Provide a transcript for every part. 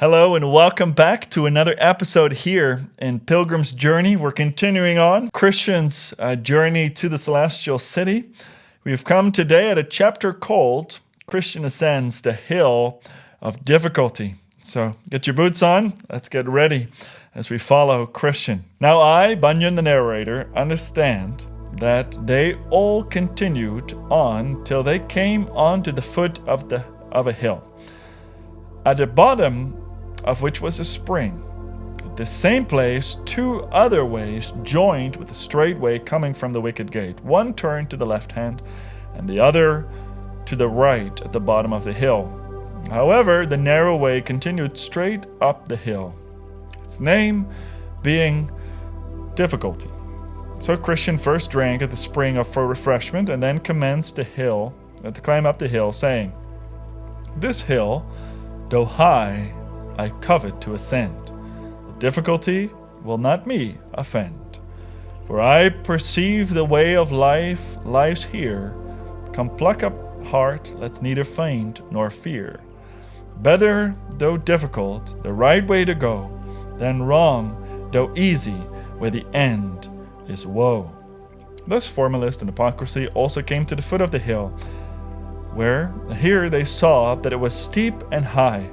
Hello and welcome back to another episode here in Pilgrim's Journey. We're continuing on Christian's journey to the celestial city. We've come today at a chapter called Christian Ascends the Hill of Difficulty. So get your boots on, let's get ready as we follow Christian. Now I, Bunyan the narrator, understand that they all continued on till they came onto the foot of a hill, at the bottom of which was a spring. At the same place, two other ways joined with a straight way coming from the wicket gate. One turned to the left hand, and the other to the right at the bottom of the hill. However, the narrow way continued straight up the hill, its name being Difficulty. So Christian first drank at the spring for refreshment, and then commenced to climb up the hill, saying, "This hill, though high, I covet to ascend. The difficulty will not me offend. For I perceive the way of life lies here. Come pluck up heart, let's neither faint nor fear. Better, though difficult, the right way to go, than wrong, though easy, where the end is woe." Thus formalist and hypocrisy also came to the foot of the hill, where here they saw that it was steep and high,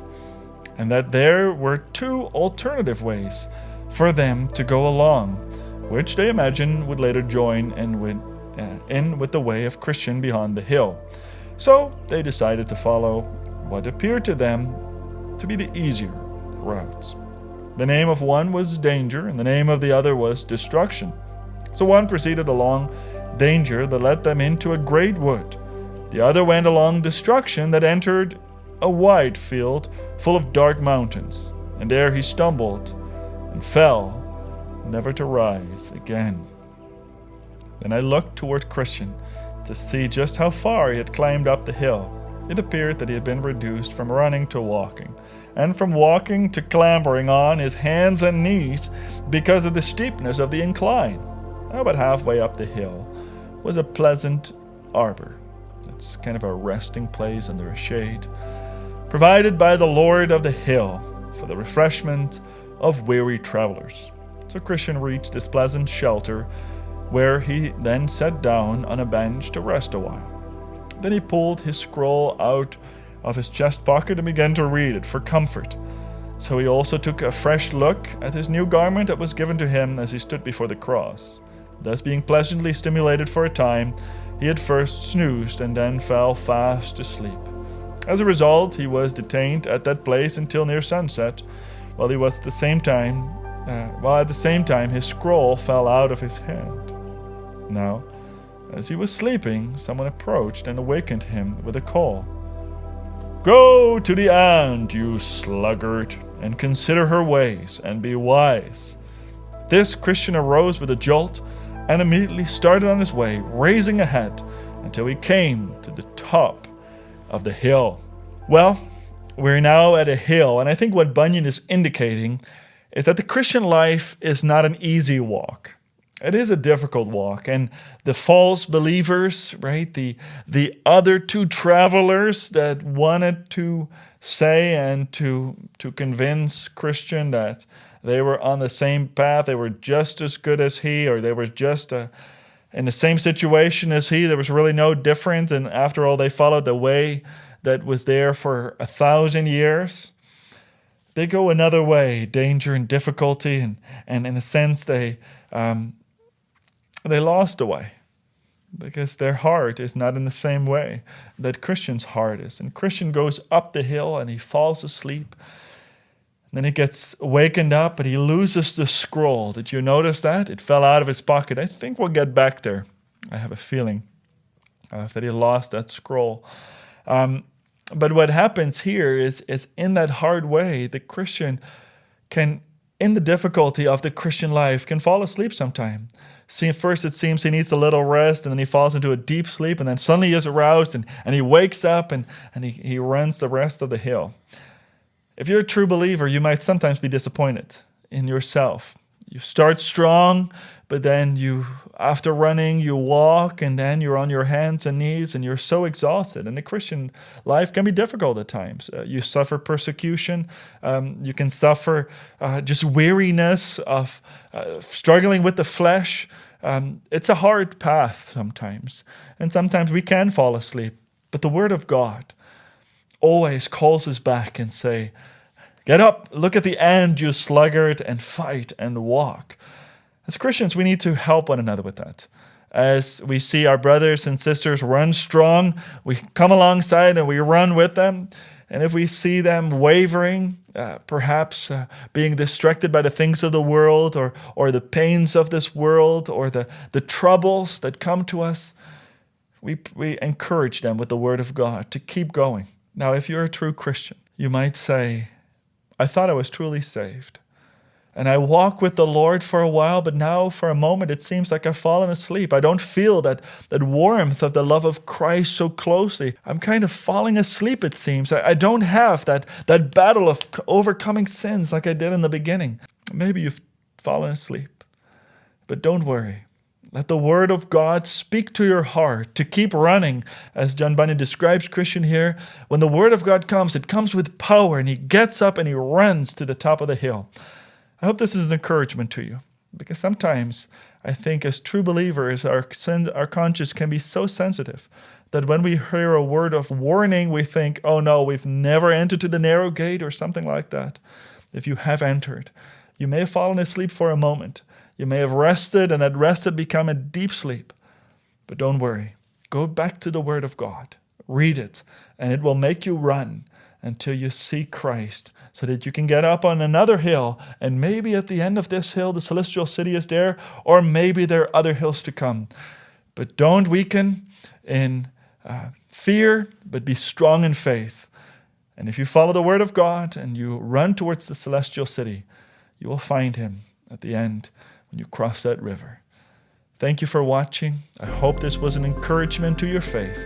and that there were two alternative ways for them to go along, which they imagined would later join in with the way of Christian beyond the hill. So they decided to follow what appeared to them to be the easier routes. The name of one was Danger, and the name of the other was Destruction. So one proceeded along Danger that led them into a great wood. The other went along Destruction that entered a wide field full of dark mountains, and there he stumbled and fell, never to rise again. Then I looked toward Christian to see just how far he had climbed up the hill. It appeared that he had been reduced from running to walking, and from walking to clambering on his hands and knees because of the steepness of the incline. About halfway up the hill was a pleasant arbor. It's kind of a resting place under a shade, provided by the Lord of the hill for the refreshment of weary travelers. So Christian reached this pleasant shelter, where he then sat down on a bench to rest a while. Then he pulled his scroll out of his chest pocket and began to read it for comfort. So he also took a fresh look at his new garment that was given to him as he stood before the cross. Thus being pleasantly stimulated for a time, he at first snoozed and then fell fast asleep. As a result, he was detained at that place until near sunset, while at the same time his scroll fell out of his hand. Now, as he was sleeping, someone approached and awakened him with a call. "Go to the ant, you sluggard, and consider her ways, and be wise." This Christian arose with a jolt and immediately started on his way, raising ahead until he came to the top of the hill. Well, we're now at a hill, and I think what Bunyan is indicating is that the Christian life is not an easy walk. It is a difficult walk, and the false believers, right, the other two travelers that wanted to say and to convince Christian that they were on the same path, they were just as good as he, or they were just in the same situation as he, there was really no difference, and after all, they followed the way that was there for 1,000 years. They go another way, danger and difficulty, and in a sense they lost the way, because their heart is not in the same way that Christian's heart is. And Christian goes up the hill and he falls asleep. And then he gets wakened up, but he loses the scroll. Did you notice that? It fell out of his pocket. I think we'll get back there. I have a feeling that he lost that scroll. But what happens here is in that hard way, the Christian can, in the difficulty of the Christian life, can fall asleep sometime. See, first it seems he needs a little rest, and then he falls into a deep sleep, and then suddenly he is aroused, and he wakes up, and he runs the rest of the hill. If you're a true believer, you might sometimes be disappointed in yourself. You start strong, but then after running, you walk, and then you're on your hands and knees, and you're so exhausted. And the Christian life can be difficult at times. You suffer persecution. You can suffer just weariness of struggling with the flesh. It's a hard path sometimes. And sometimes we can fall asleep. But the Word of God always calls us back and say, get up, look at the end, you sluggard, and fight and walk. As Christians, we need to help one another with that. As we see our brothers and sisters run strong, we come alongside and we run with them. And if we see them wavering, perhaps being distracted by the things of the world or the pains of this world or the troubles that come to us, we encourage them with the Word of God to keep going. Now, if you're a true Christian, you might say, I thought I was truly saved. And I walk with the Lord for a while, but now for a moment it seems like I've fallen asleep. I don't feel that warmth of the love of Christ so closely. I'm kind of falling asleep, it seems. I don't have that battle of overcoming sins like I did in the beginning. Maybe you've fallen asleep, but don't worry. Let the Word of God speak to your heart to keep running. As John Bunyan describes Christian here, when the Word of God comes, it comes with power, and he gets up and he runs to the top of the hill. I hope this is an encouragement to you, because sometimes I think as true believers, our conscience can be so sensitive that when we hear a word of warning, we think, oh no, we've never entered to the narrow gate or something like that. If you have entered, you may have fallen asleep for a moment. You may have rested, and that rest had become a deep sleep. But don't worry. Go back to the Word of God. Read it, and it will make you run until you see Christ, so that you can get up on another hill, and maybe at the end of this hill, the celestial city is there, or maybe there are other hills to come. But don't weaken in fear, but be strong in faith. And if you follow the Word of God and you run towards the celestial city, you will find Him at the end when you cross that river. Thank you for watching. I hope this was an encouragement to your faith,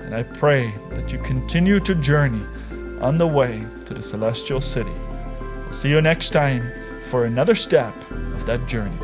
and I pray that you continue to journey on the way to the celestial city. We'll see you next time for another step of that journey.